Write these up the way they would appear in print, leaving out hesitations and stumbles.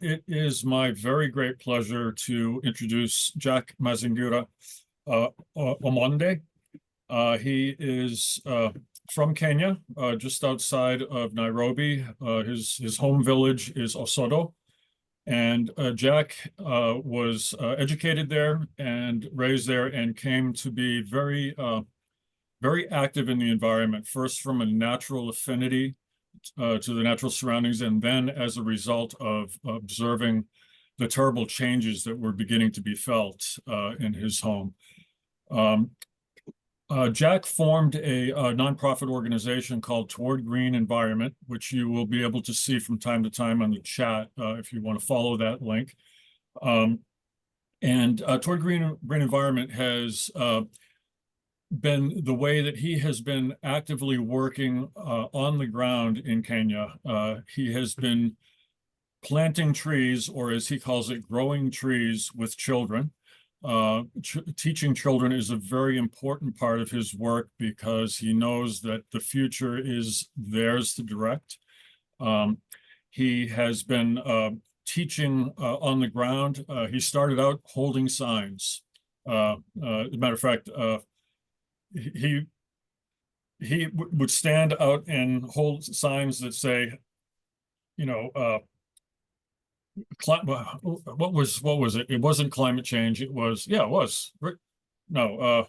It is my very great pleasure to introduce Jack Mazingira Omonde. He is from Kenya, just outside of Nairobi. His home village is Osodo. And Jack was educated there and raised there and came to be very active in the environment, first from a natural affinity to the natural surroundings, and then as a result of observing the terrible changes that were beginning to be felt in his home. Jack formed a nonprofit organization called Towards Green Environment, which you will be able to see from time to time on the chat if you want to follow that link. Toward Green Environment has been the way that he has been actively working on the ground in Kenya. He has been planting trees, or as he calls it, growing trees with children. Teaching children is a very important part of his work because he knows that the future is theirs to direct. He has been teaching on the ground. He started out holding signs. As a matter of fact, he would stand out and hold signs that say, you know, what was it? It wasn't climate change. It was, yeah, it was. No,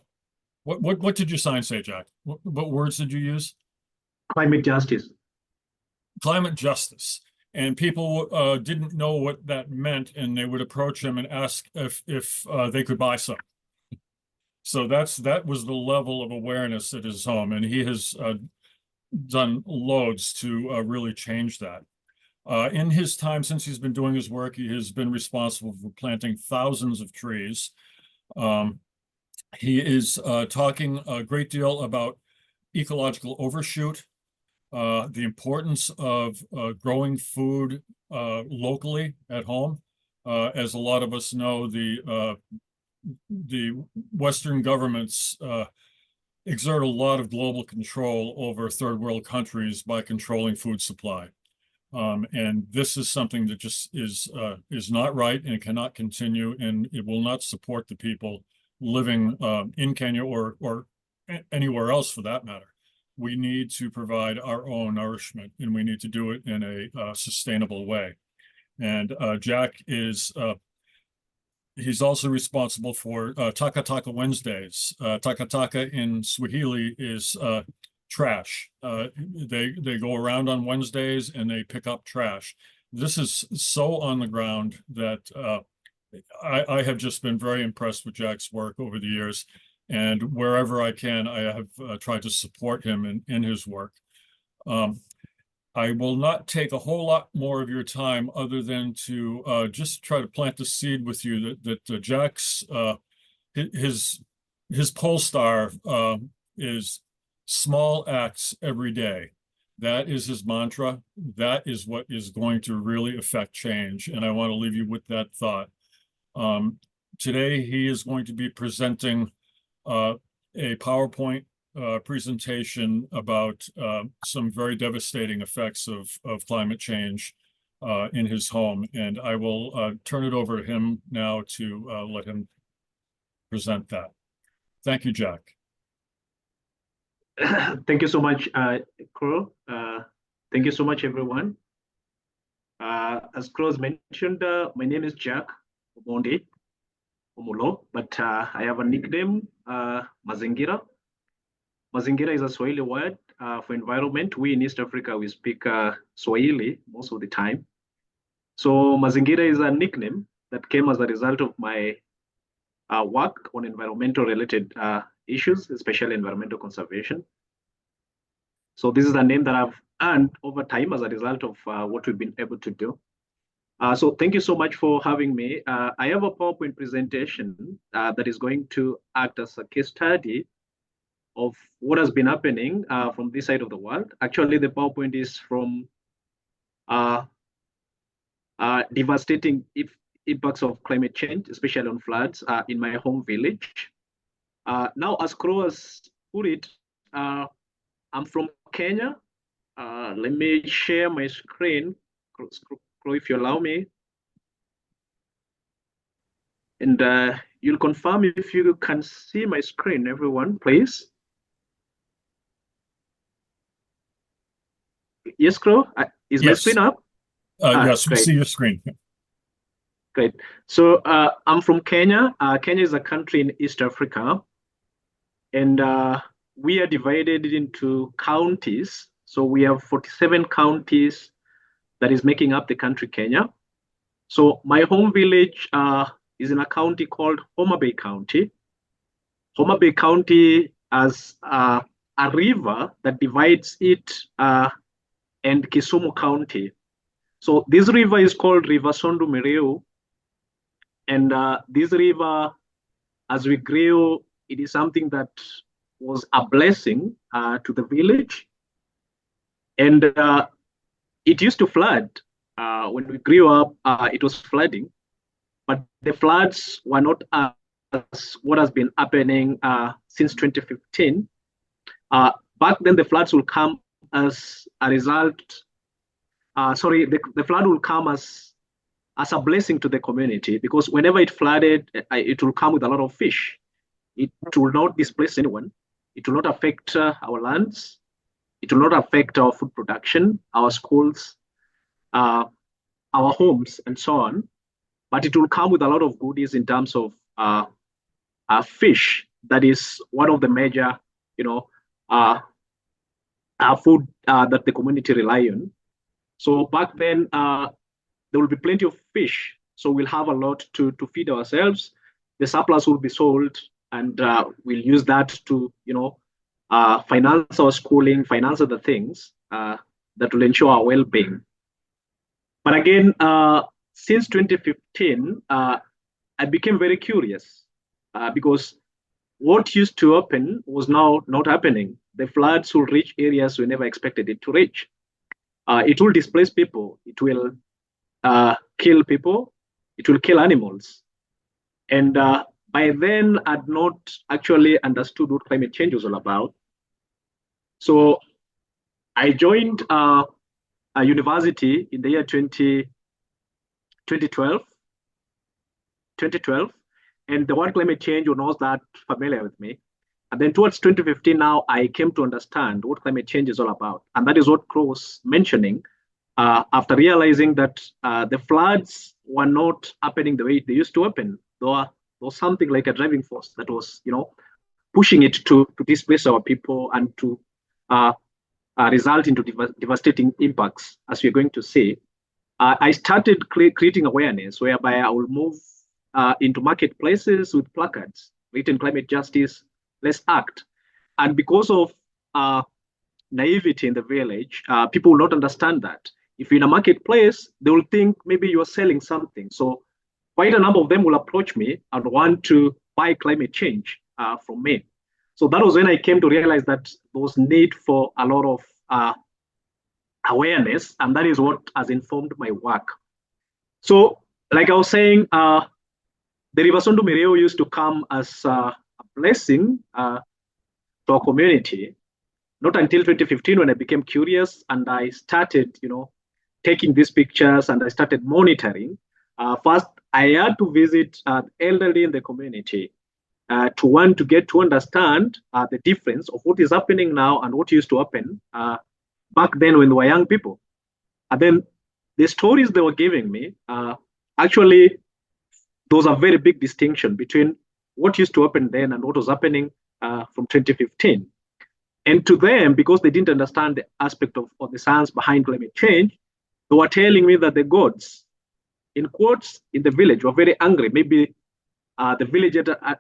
what did your sign say, Jack? What words did you use? Climate justice. Climate justice. And people didn't know what that meant, and they would approach him and ask if they could buy some. So that was the level of awareness at his home, and he has done loads to really change that. In his time, since he's been doing his work, he has been responsible for planting thousands of trees. He is talking a great deal about ecological overshoot, the importance of growing food locally at home. As a lot of us know, the Western governments exert a lot of global control over third world countries by controlling food supply. And this is something that just is not right, and it cannot continue, and it will not support the people living in Kenya or anywhere else for that matter. We need to provide our own nourishment, and we need to do it in a sustainable way. And Jack is he's also responsible for Taka Wednesdays. Taka in Swahili is trash. They go around on Wednesdays and they pick up trash. This is so on the ground that I have just been very impressed with Jack's work over the years. And wherever I can, I have tried to support him in his work. I will not take a whole lot more of your time other than to just try to plant the seed with you that Jack's, his pole star is small acts every day. That is his mantra. That is what is going to really affect change. And I want to leave you with that thought. Today, he is going to be presenting a PowerPoint presentation about some very devastating effects of climate change in his home. And I will turn it over to him now to let him present that. Thank you, Jack. Thank you so much, Crow. Thank you so much, everyone. As Crow mentioned, my name is Jack Omonde Omulo, but I have a nickname, Mazingira. Mazingira is a Swahili word for environment. We in East Africa, we speak Swahili most of the time. So Mazingira is a nickname that came as a result of my work on environmental related issues, especially environmental conservation. So this is a name that I've earned over time as a result of what we've been able to do. So thank you so much for having me. I have a PowerPoint presentation that is going to act as a case study of what has been happening from this side of the world. Actually, the PowerPoint is from devastating impacts of climate change, especially on floods in my home village. Now, as Crow has put it, I'm from Kenya. Let me share my screen, Crow, if you allow me. And you'll confirm if you can see my screen, everyone, please. Yes, Crow? Is my screen up? Yes, we great. see your screen. Great. So I'm from Kenya. Kenya is a country in East Africa. And we are divided into counties. So we have 47 counties that is making up the country Kenya. So my home village is in a county called Homa Bay County. Homa Bay County has a river that divides it and Kisumu County. So this river is called River Sondu Miriu. And this river, as we grew, it is something that was a blessing to the village. And it used to flood. When we grew up, it was flooding. But the floods were not as what has been happening since 2015. Back then, the floods will come as a result. The flood will come as a blessing to the community, because whenever it flooded, it will come with a lot of fish. It will not displace anyone. It will not affect our lands. It will not affect our food production, our schools, our homes, and so on. But it will come with a lot of goodies in terms of fish. That is one of the major, food that the community rely on. So back then, there will be plenty of fish. So we'll have a lot to feed ourselves. The surplus will be sold, and we'll use that to, finance our schooling, finance other things that will ensure our well-being. But again, since 2015, I became very curious because what used to happen was now not happening. The floods will reach areas we never expected it to reach. It will displace people. It will kill people. It will kill animals. And by then, I'd not actually understood what climate change was all about. So I joined a university in the year 2012, and the word climate change was not that familiar with me. And then towards 2015 now, I came to understand what climate change is all about. And that is what Crow was mentioning after realizing that the floods were not happening the way they used to happen. There was something like a driving force that was, pushing it to displace our people and to result into devastating impacts, as we're going to see. I started creating awareness whereby I will move into marketplaces with placards, written climate justice, let's act. And because of naivety in the village, people will not understand that. If you're in a marketplace, they will think maybe you're selling something. So quite a number of them will approach me and want to buy climate change from me. So that was when I came to realize that there was need for a lot of awareness, and that is what has informed my work. So, like I was saying, the River Sondu Miriu used to come as a blessing to our community. Not until 2015 when I became curious and I started, taking these pictures and I started monitoring. First, I had to visit elderly in the community to want to get to understand the difference of what is happening now and what used to happen back then when they were young people. And then the stories they were giving me, actually, those are very big distinction between what used to happen then and what was happening from 2015. And to them, because they didn't understand the aspect of the science behind climate change, they were telling me that the gods, in quotes, in the village were very angry. Maybe the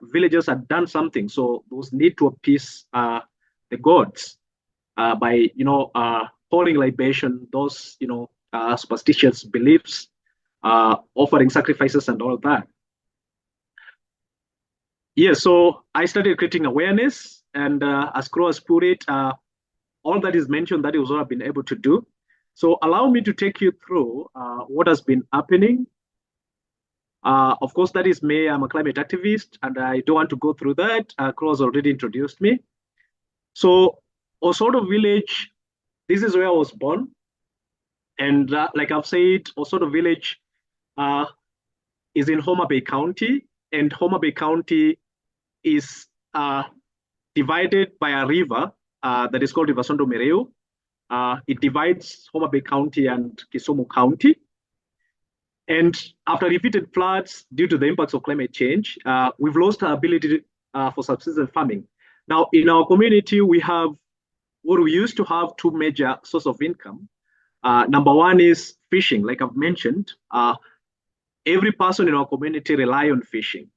villagers had done something, so those need to appease the gods by pouring libation, those superstitious beliefs, offering sacrifices and all that. Yeah, so I started creating awareness, and as Crow has put it, all that is mentioned, that is what I've been able to do. So allow me to take you through what has been happening. Of course, that is me. I'm a climate activist, and I don't want to go through that. Crow has already introduced me. So Osodo village, this is where I was born. And like I've said, Osodo village is in Homa Bay County. and Homa Bay County is divided by a river that is called River Sondu Miriu. It divides Homa Bay County and Kisumu County. And after repeated floods due to the impacts of climate change, we've lost our ability for subsistence farming. Now, in our community, we have what we used to have two major sources of income. Number one is fishing, like I've mentioned. Every person in our community rely on fishing.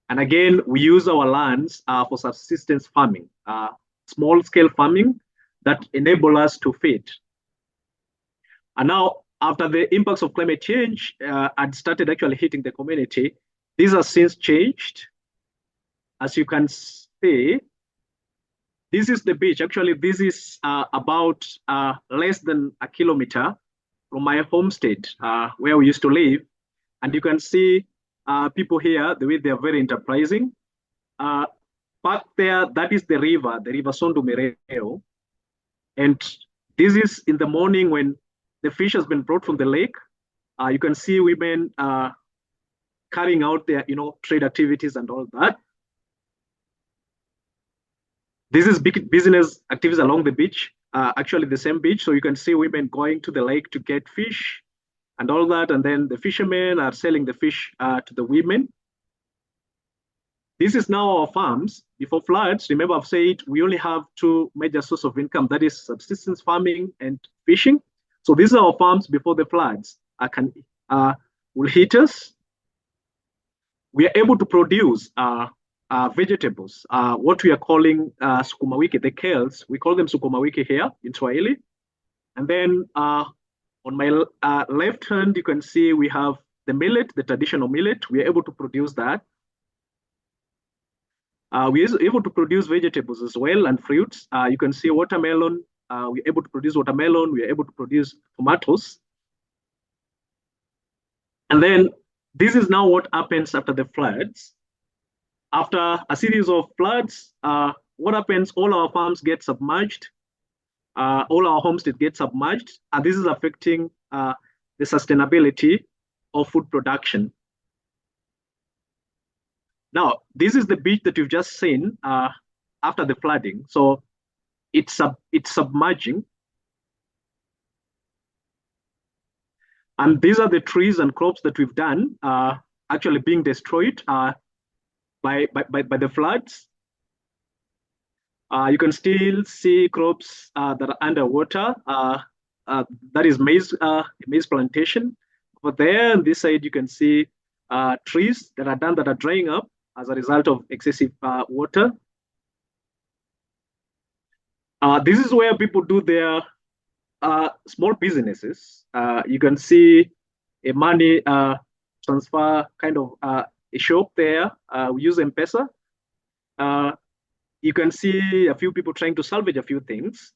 And again, we use our lands for subsistence farming, small-scale farming that enable us to feed. And now, after the impacts of climate change had started actually hitting the community, these have since changed. As you can see, this is the beach. Actually, this is about less than a kilometer from my homestead, where we used to live. And you can see people here, the way they are very enterprising. Back there, that is the River Sondu Miriu. And this is in the morning when the fish has been brought from the lake. You can see women carrying out their, trade activities and all that. This is big business activities along the beach, actually the same beach. So you can see women going to the lake to get fish and all that. And then the fishermen are selling the fish to the women. This is now our farms. Before floods, remember I've said we only have two major sources of income, that is subsistence farming and fishing. So these are our farms before the floods will hit us. We are able to produce vegetables, what we are calling sukuma wiki, the kales. We call them sukuma wiki here in Swahili. And then on my left hand, you can see we have the millet, the traditional millet. We are able to produce that. We are able to produce vegetables as well and fruits. You can see watermelon. We're able to produce watermelon. We are able to produce tomatoes. And then this is now what happens after the floods. After a series of floods, what happens? All our farms get submerged. All our homesteads get submerged. And this is affecting the sustainability of food production. Now, this is the beach that you've just seen after the flooding. So it's submerging. And these are the trees and crops that we've done actually being destroyed by the floods. You can still see crops that are underwater. That is maize plantation. Over there on this side, you can see trees that are drying up as a result of excessive water. This is where people do their small businesses. You can see a money transfer kind of a shop there. We use M-Pesa. You can see a few people trying to salvage a few things.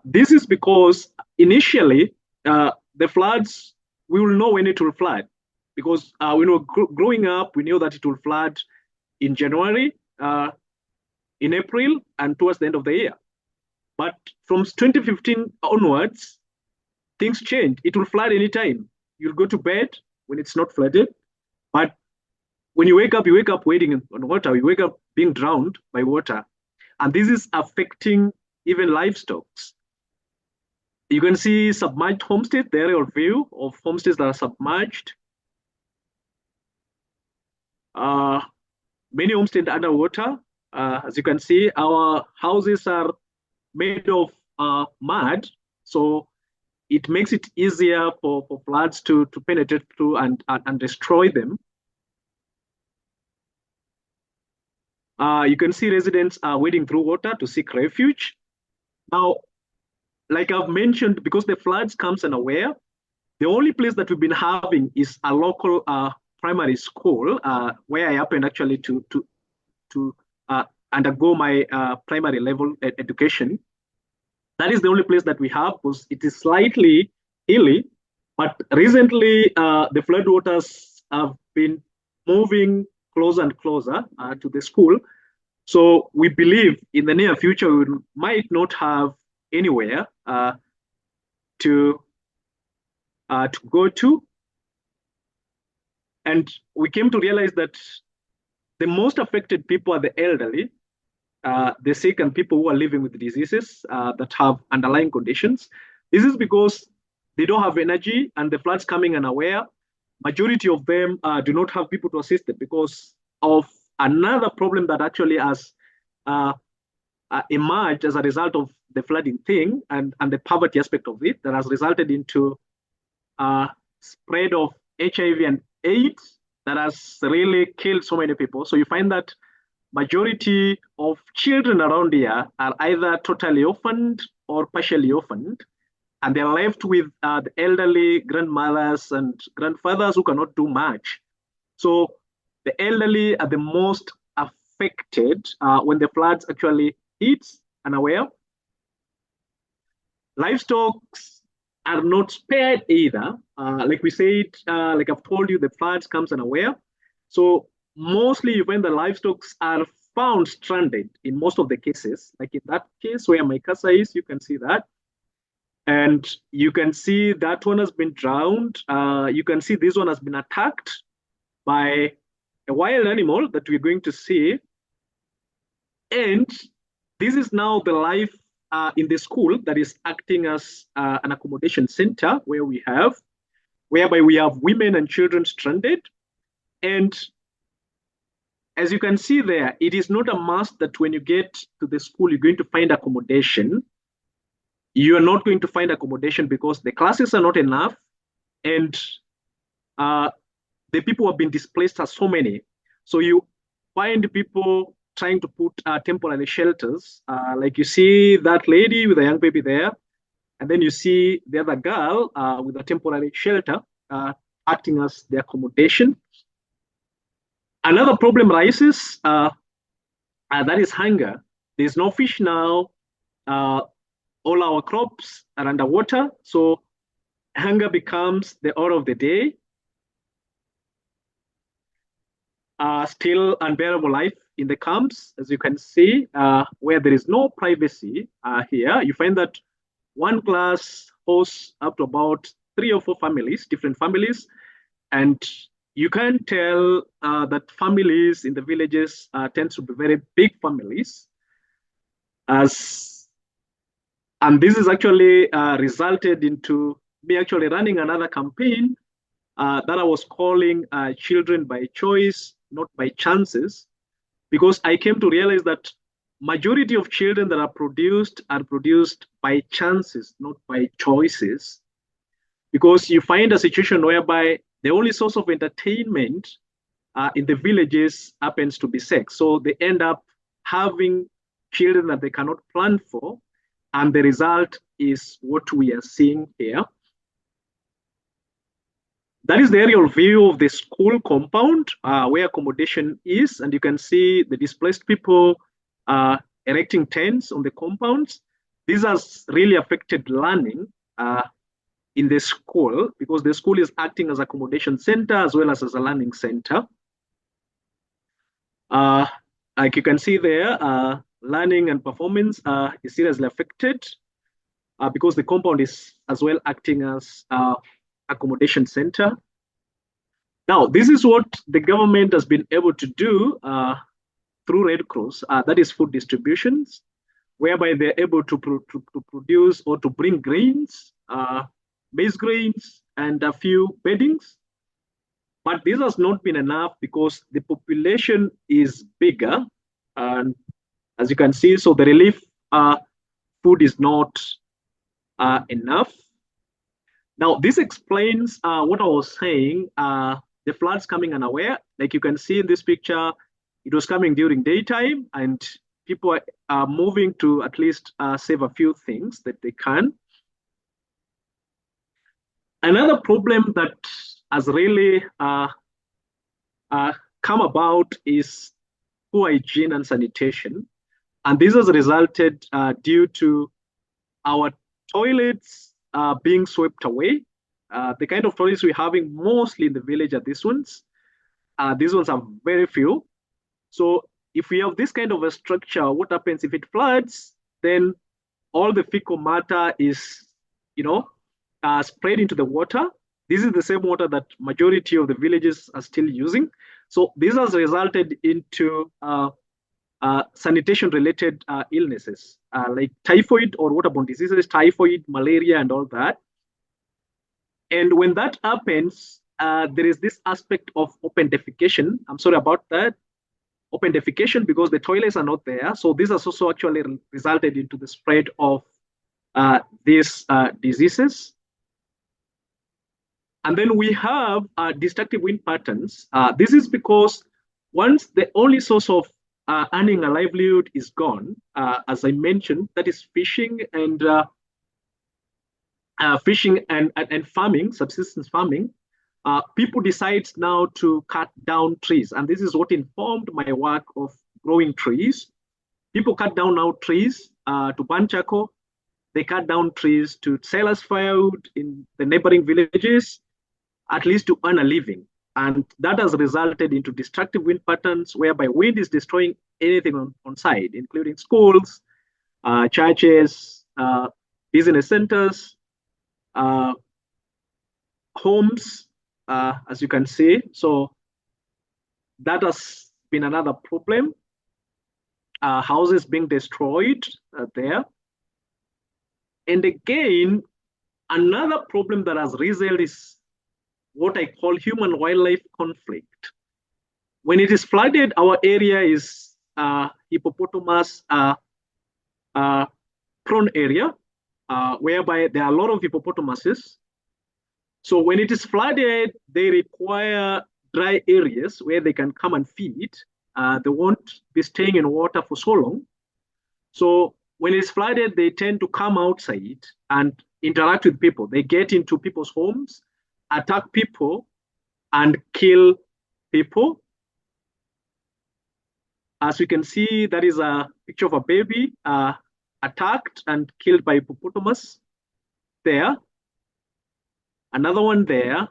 This is because initially the floods, we will know when it will flood, because we know growing up, we knew that it will flood in January, in April, and towards the end of the year. But from 2015 onwards, things change. It will flood anytime. You'll go to bed when it's not flooded. But when you wake up waiting on water. You wake up being drowned by water. And this is affecting even livestock. You can see submerged homestead, the aerial view of homesteads that are submerged. Many homesteads underwater. As you can see, our houses are made of mud, so it makes it easier for floods to penetrate through and destroy them. You can see residents are wading through water to seek refuge. Now, like I've mentioned, because the floods comes unaware, the only place that we've been having is a local primary school where I happened actually to undergo my primary level education. That is the only place that we have, because it is slightly hilly. But recently, the floodwaters have been moving closer and closer to the school. So we believe in the near future, we might not have anywhere to go to. And we came to realize that the most affected people are the elderly, the sick, and people who are living with diseases that have underlying conditions. This is because they don't have energy, and the floods coming unaware. Majority of them do not have people to assist them because of another problem that actually has emerged as a result of the flooding thing and the poverty aspect of it that has resulted into spread of HIV and AIDS that has really killed so many people. So you find that majority of children around here are either totally orphaned or partially orphaned, and they're left with the elderly grandmothers and grandfathers who cannot do much. So the elderly are the most affected when the floods actually hits unaware. Livestock are not spared either. Like we said, like I've told you, the floods comes unaware. So mostly you find the livestock are found stranded in most of the cases. Like in that case where my cursor is, you can see that. And you can see that one has been drowned. You can see this one has been attacked by a wild animal that we're going to see. And this is now the life in the school that is acting as an accommodation center whereby we have women and children stranded. And as you can see there, it is not a must that when you get to the school, you're going to find accommodation. You are not going to find accommodation because the classes are not enough, and the people have been displaced are so many. So you find people trying to put temporary shelters. Like you see that lady with a young baby there, and then you see the other girl with a temporary shelter acting as the accommodation. Another problem rises, that is hunger. There's no fish now. All our crops are underwater, so hunger becomes the order of the day. Still unbearable life in the camps, as you can see, where there is no privacy here. You find that one class hosts up to about 3 or 4 families, different families, and you can tell that families in the villages tend to be very big families. And this is actually resulted into me actually running another campaign that I was calling Children by Choice, Not by Chances, because I came to realize that majority of children that are produced by chances, not by choices. Because you find a situation whereby the only source of entertainment in the villages happens to be sex. So they end up having children that they cannot plan for, and the result is what we are seeing here. That is the aerial view of the school compound where accommodation is, and you can see the displaced people erecting tents on the compounds. This has really affected learning in the school because the school is acting as accommodation center as well as a learning center. Like you can see there, learning and performance is seriously affected because the compound is as well acting as accommodation center. Now, this is what the government has been able to do through Red Cross, that is food distributions, whereby they're able to produce or to bring grains, maize grains, and a few beddings. But this has not been enough because the population is bigger. And as you can see, so the relief food is not enough. Now, this explains what I was saying, the floods coming unaware. Like you can see in this picture, it was coming during daytime and people are moving to at least save a few things that they can. Another problem that has really come about is poor hygiene and sanitation. And this has resulted due to our toilets being swept away. The kind of toilets we're having mostly in the village are these ones. These ones are very few. So if we have this kind of a structure, what happens if it floods? Then all the fecal matter is, spread into the water. This is the same water that majority of the villages are still using. So this has resulted into sanitation-related illnesses like typhoid or waterborne diseases, typhoid, malaria, and all that. And when that happens, there is this aspect of open defecation. I'm sorry about that. Open defecation because the toilets are not there. So this has also actually resulted into the spread of these diseases. And then we have destructive wind patterns. This is because once the only source of earning a livelihood is gone, as I mentioned, that is fishing and farming, subsistence farming, people decide now to cut down trees. And this is what informed my work of growing trees. People cut down now trees to burn charcoal. They cut down trees to sell as firewood in the neighboring villages, at least to earn a living. And that has resulted into destructive wind patterns whereby wind is destroying anything on site, including schools, churches, business centers, homes, as you can see. So that has been another problem. Houses being destroyed there. And again, another problem that has risen is what I call human-wildlife conflict. When it is flooded, our area is hippopotamus prone area, whereby there are a lot of hippopotamuses. So when it is flooded, they require dry areas where they can come and feed. They won't be staying in water for so long. So when it's flooded, they tend to come outside and interact with people. They get into people's homes, attack people, and kill people. As you can see, that is a picture of a baby attacked and killed by hippopotamus there. Another one there.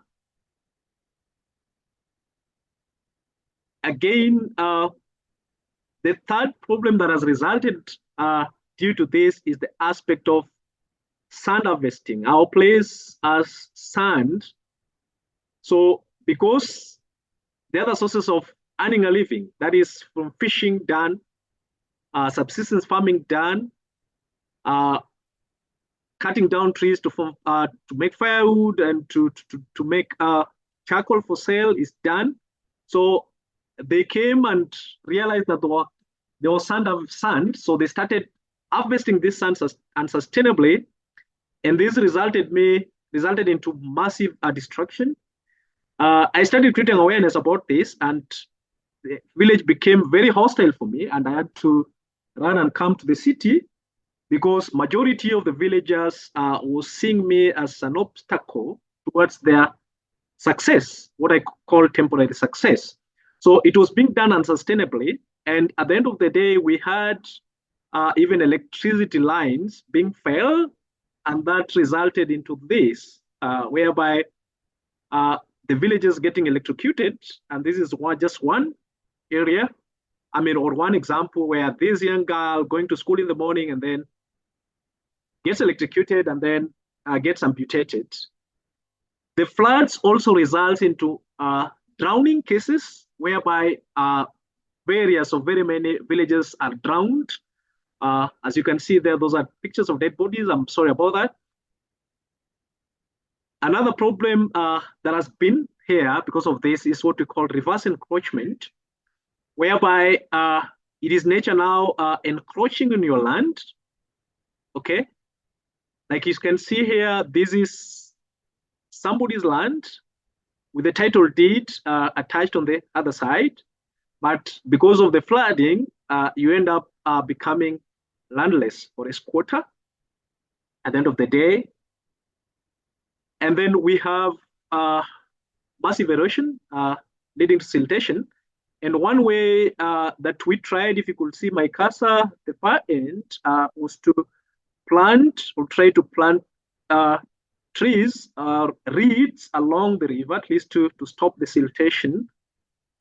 Again, the third problem that has resulted due to this is the aspect of sand harvesting. Our place has sand. So because the other sources of earning a living, that is from fishing done, subsistence farming done, cutting down trees to make firewood and to make charcoal for sale is done. So they came and realized that there was sand, so they started harvesting this sand unsustainably, and this resulted into massive destruction. I started creating awareness about this, and the village became very hostile for me, and I had to run and come to the city because majority of the villagers was seeing me as an obstacle towards their success, what I call temporary success. So it was being done unsustainably, and at the end of the day, we had even electricity lines being fell, and that resulted into this, whereby the villagers getting electrocuted, and this is just one area, or one example where this young girl going to school in the morning and then gets electrocuted and then gets amputated. The floods also result into drowning cases whereby very many villages are drowned. As you can see there, those are pictures of dead bodies. I'm sorry about that. Another problem that has been here because of this is what we call reverse encroachment, whereby it is nature now encroaching on your land. Okay, like you can see here, this is somebody's land with the title deed attached on the other side, but because of the flooding, you end up becoming landless or a squatter at the end of the day. And then we have massive erosion leading to siltation. And one way that we tried, if you could see my cursor, the far end, was to plant or try to plant trees or reeds along the river, at least to stop the siltation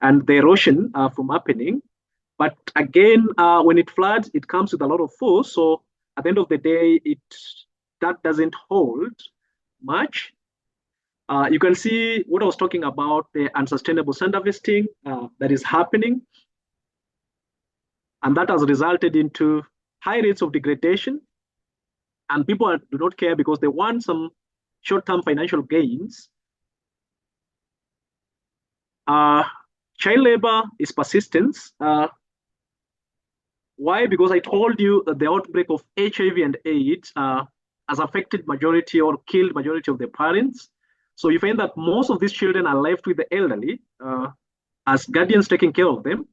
and the erosion from happening. But again, when it floods, it comes with a lot of force. So at the end of the day, that doesn't hold much. You can see what I was talking about, the unsustainable sand harvesting that is happening. And that has resulted into high rates of degradation. And people do not care because they want some short-term financial gains. Child labor is persistence. Why? Because I told you that the outbreak of HIV and AIDS has affected majority or killed majority of their parents. So you find that most of these children are left with the elderly as guardians taking care of them.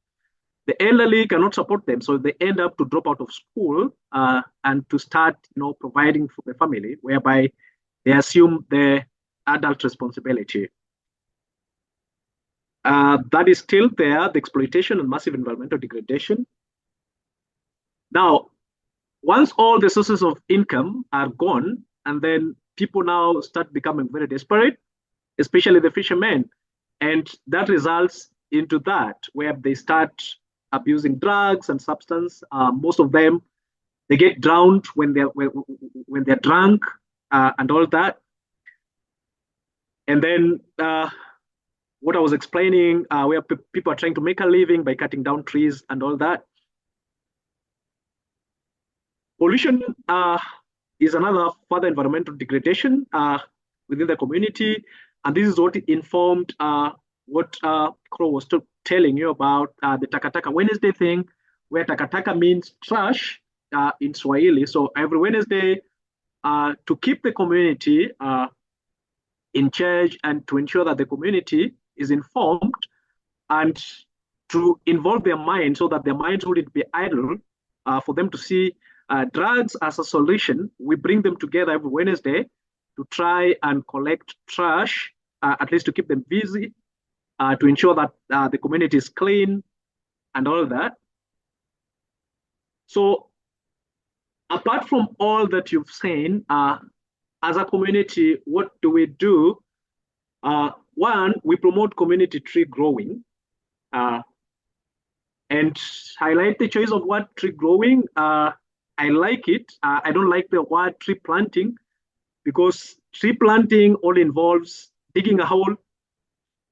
The elderly cannot support them, so they end up to drop out of school and to start, providing for the family, whereby they assume the adult responsibility. That is still there, the exploitation and massive environmental degradation. Now, once all the sources of income are gone, and then people now start becoming very desperate, especially the fishermen, and that results into that, where they start abusing drugs and substance. Most of them, they get drowned when they're drunk and all that. And then what I was explaining, where people are trying to make a living by cutting down trees and all that. Pollution is another further environmental degradation within the community. And this is what informed what Crow was telling you about the Takataka Wednesday thing, where Takataka means trash in Swahili. So every Wednesday, to keep the community in charge and to ensure that the community is informed and to involve their minds so that their minds wouldn't be idle, for them to see drugs as a solution. We bring them together every Wednesday to try and collect trash, at least to keep them busy, to ensure that the community is clean and all of that. So apart from all that you've seen, as a community, what do we do? One, we promote community tree growing and highlight the choice of word tree growing. I like it. I don't like the word tree planting, because tree planting all involves digging a hole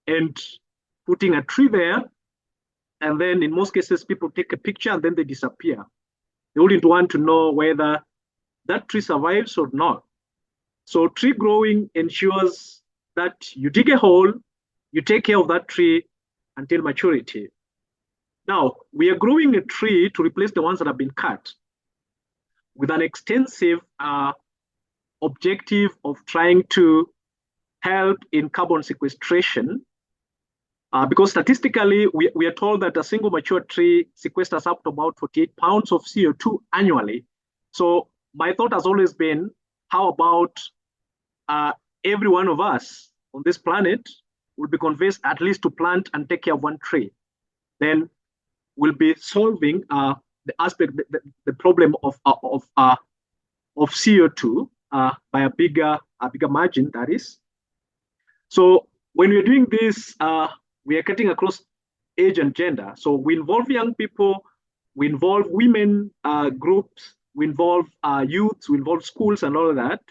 and putting a tree there. And then in most cases, people take a picture and then they disappear. They wouldn't want to know whether that tree survives or not. So tree growing ensures that you dig a hole, you take care of that tree until maturity. Now, we are growing a tree to replace the ones that have been cut, with an extensive objective of trying to help in carbon sequestration. Because statistically, we are told that a single mature tree sequesters up to about 48 pounds of CO2 annually. So my thought has always been, how about every one of us on this planet will be convinced at least to plant and take care of one tree? Then we'll be solving the aspect, the problem of CO2 by a bigger margin, that is. So when we're doing this, we are cutting across age and gender. So we involve young people, we involve women groups, we involve youths, we involve schools and all of that.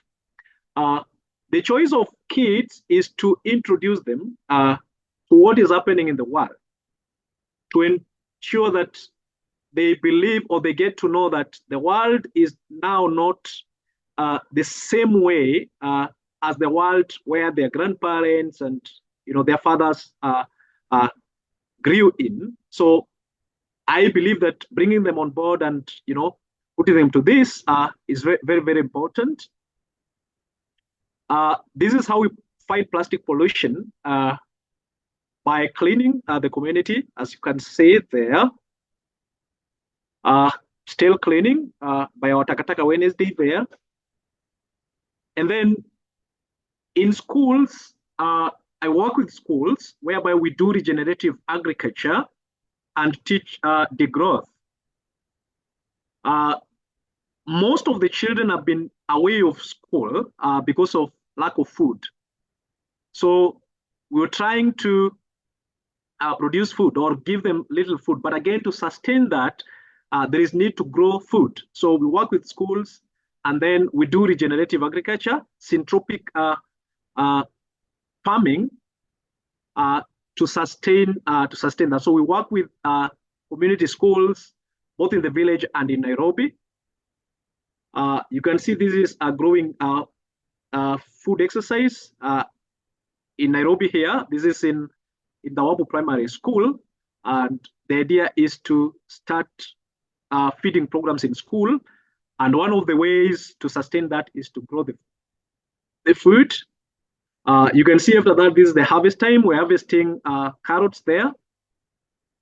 The choice of kids is to introduce them to what is happening in the world, to ensure that they believe or they get to know that the world is now not the same way as the world where their grandparents and their fathers grew in. So I believe that bringing them on board and putting them to this is very, very, very important. This is how we fight plastic pollution, by cleaning the community, as you can see there. Still cleaning by our Takataka Wednesday there. And then in schools, I work with schools whereby we do regenerative agriculture and teach degrowth. Most of the children have been away of school because of lack of food. So we were trying to produce food or give them little food. But again, to sustain that, there is need to grow food. So we work with schools, and then we do regenerative agriculture, syntropic farming to sustain that. So we work with community schools, both in the village and in Nairobi. You can see this is a growing food exercise in Nairobi here. This is in the Wabu Primary School. And the idea is to start feeding programs in school. And one of the ways to sustain that is to grow the food. You can see after that, this is the harvest time. We're harvesting carrots there.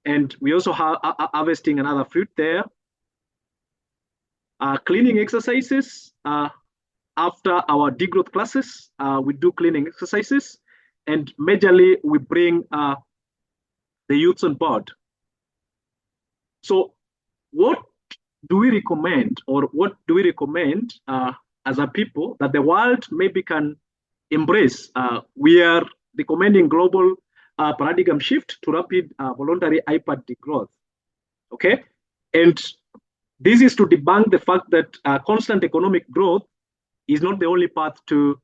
And we also have harvesting another fruit there. Cleaning exercises. After our degrowth classes, we do cleaning exercises. And majorly, we bring the youths on board. So what do we recommend, or what do we recommend as a people that the world maybe can embrace? We are recommending global paradigm shift to rapid voluntary IPAD degrowth. Okay, and this is to debunk the fact that constant economic growth is not the only path to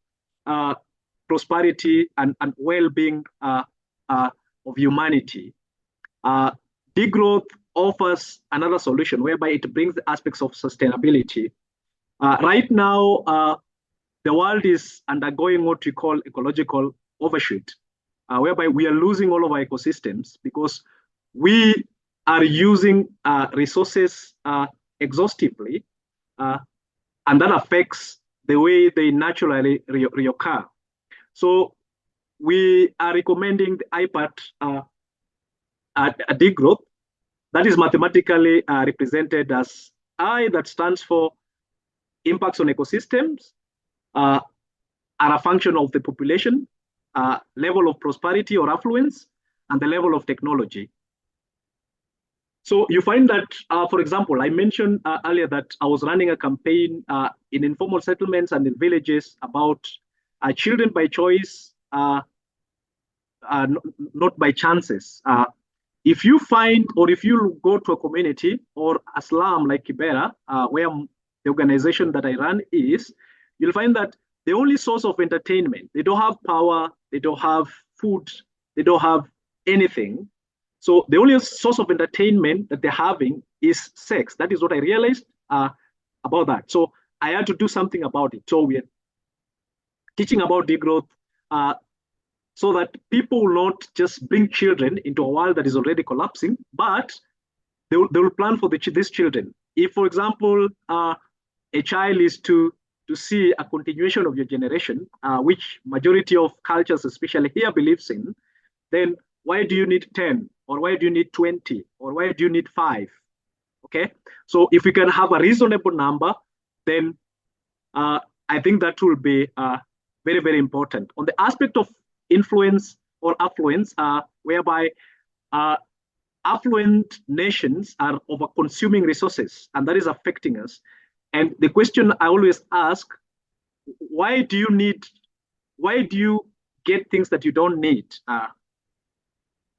prosperity and well-being of humanity. Degrowth offers another solution whereby it brings the aspects of sustainability. Right now, the world is undergoing what we call ecological overshoot, whereby we are losing all of our ecosystems because we are using resources exhaustively, and that affects the way they naturally reoccur. So we are recommending the IPAD degrowth that is mathematically represented as I, that stands for impacts on ecosystems, are a function of the population, level of prosperity or affluence, and the level of technology. So you find that, for example, I mentioned earlier that I was running a campaign in informal settlements and in villages about children by choice, not by chances. If you find, or if you go to a community or a slum like Kibera, where the organization that I run is, you'll find that the only source of entertainment, they don't have power, they don't have food, they don't have anything. So the only source of entertainment that they're having is sex. That is what I realized about that. So I had to do something about it. So we're teaching about degrowth so that people will not just bring children into a world that is already collapsing, but they will plan for these children. If, for example, a child is to see a continuation of your generation, which majority of cultures, especially here, believes in, then why do you need 10? Or why do you need 20? Or why do you need 5? Okay, so if we can have a reasonable number, then I think that will be very, very important. On the aspect of influence or affluence, whereby affluent nations are over consuming resources, and that is affecting us. And the question I always ask, why do you get things that you don't need?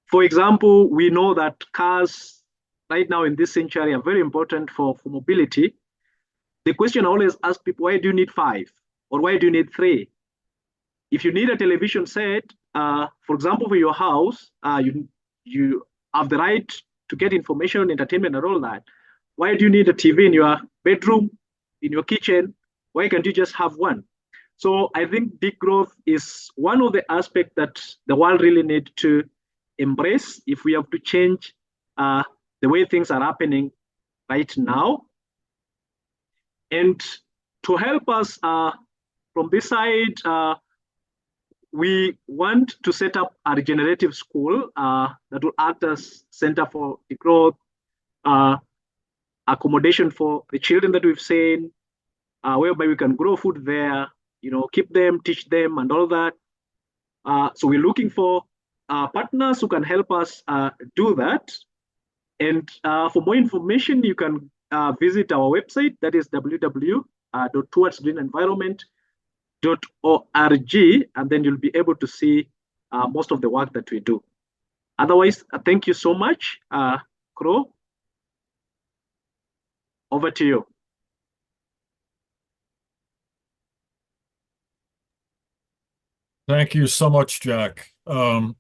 For example, we know that cars right now in this century are very important for mobility. The question I always ask people, why do you need 5? Or why do you need 3? If you need a television set, for example, for your house, you have the right to get information, entertainment, and all that. Why do you need a TV in your bedroom, in your kitchen? Why can't you just have one? So I think degrowth is one of the aspects that the world really needs to embrace if we have to change the way things are happening right now. And to help us from this side, we want to set up a regenerative school that will act as center for degrowth, accommodation for the children that we've seen, whereby we can grow food there, keep them, teach them, and all that. So we're looking for partners who can help us do that. And for more information, you can visit our website, that is www.towardsgreenenvironment.org, and then you'll be able to see most of the work that we do. Otherwise, thank you so much. Crow, over to you. Thank you so much, Jack. It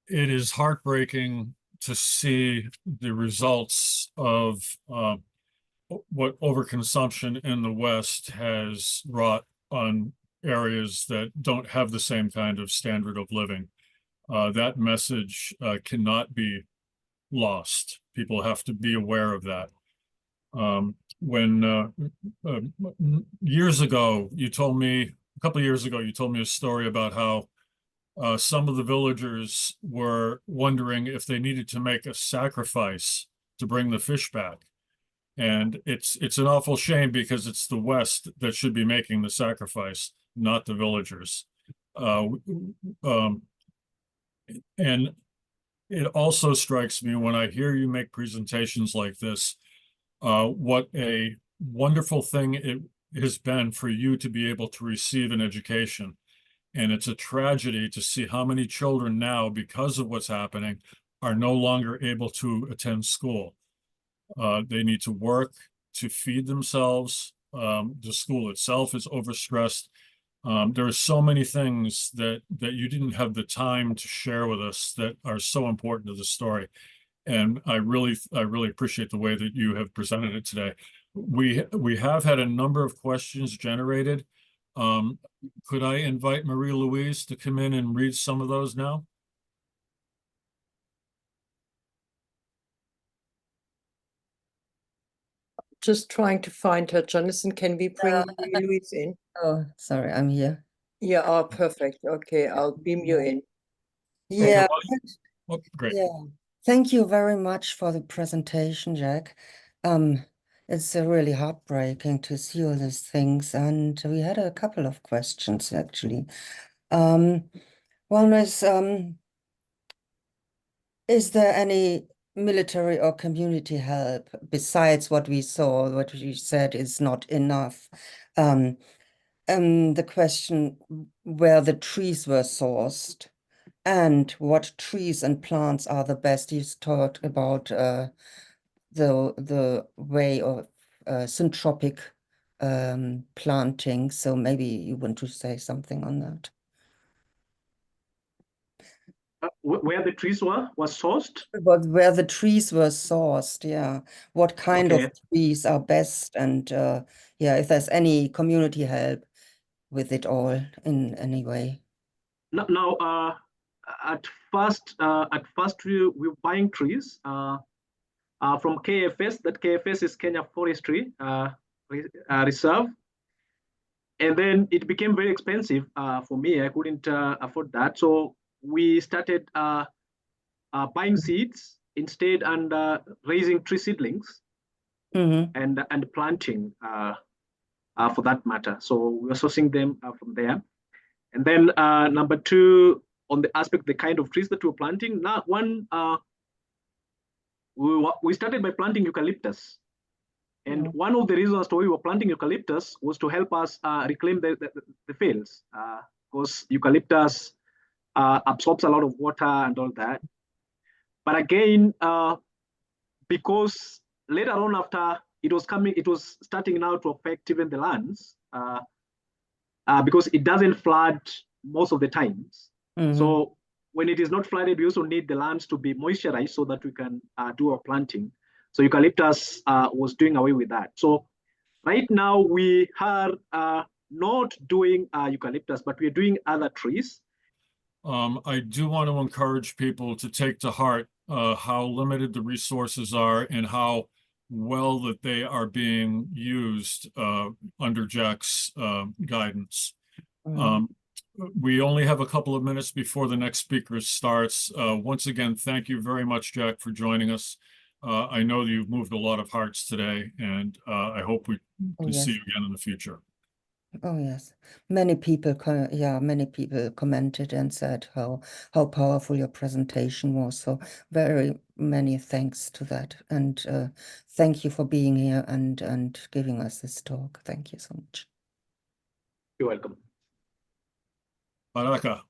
is heartbreaking to see the results of what overconsumption in the West has wrought on areas that don't have the same kind of standard of living. That message cannot be lost. People have to be aware of that. When years ago, a couple of years ago, you told me a story about how some of the villagers were wondering if they needed to make a sacrifice to bring the fish back. And it's an awful shame because it's the West that should be making the sacrifice, not the villagers. Um, and it also strikes me when I hear you make presentations like this, what a wonderful thing it has been for you to be able to receive an education. And it's a tragedy to see how many children now, because of what's happening, are no longer able to attend school. They need to work to feed themselves. The school itself is overstressed. There are so many things that you didn't have the time to share with us that are so important to the story. And I really appreciate the way that you have presented it today. We have had a number of questions generated. Could I invite Marie-Louise to come in and read some of those now? Just trying to find her. Jonathan, can we bring Marie-Louise in? Oh, sorry, I'm here. Yeah, oh, perfect. Okay, I'll beam you in. Yeah, Oh, great. yeah. Thank you very much for the presentation, Jack. It's really heartbreaking to see all these things, and we had a couple of questions actually. One is there any military or community help besides what we saw, what you said is not enough? The question where the trees were sourced and what trees and plants are the best. You talked about the way of syntropic planting, so maybe you want to say something on that. Where the trees were sourced? But where the trees were sourced, yeah. What kind of trees are best, and yeah, if there's any community help with it all in any way. Now, at first we were buying trees from KFS. That KFS is Kenya Forestry Reserve. And then it became very expensive for me. I couldn't afford that. So we started buying seeds instead and raising tree seedlings and planting for that matter. So we were sourcing them from there. And then number two, on the aspect, the kind of trees that we were planting. Now, we started by planting eucalyptus. And one of the reasons why we were planting eucalyptus was to help us reclaim the fields, because eucalyptus absorbs a lot of water and all that. But again, because later on after it was starting now to affect even the lands, because it doesn't flood most of the times. So when it is not flooded, we also need the lands to be moisturized so that we can do our planting. So eucalyptus was doing away with that. So right now we are not doing eucalyptus, but we're doing other trees. I do want to encourage people to take to heart how limited the resources are and how well that they are being used under Jack's guidance. We only have a couple of minutes before the next speaker starts. Once again, thank you very much, Jack, for joining us. I know you've moved a lot of hearts today, and I hope we can see you again in the future. Oh yes, many people commented and said how powerful your presentation was. So very many thanks to that, and thank you for being here and giving us this talk. Thank you so much. You're welcome. Baraka.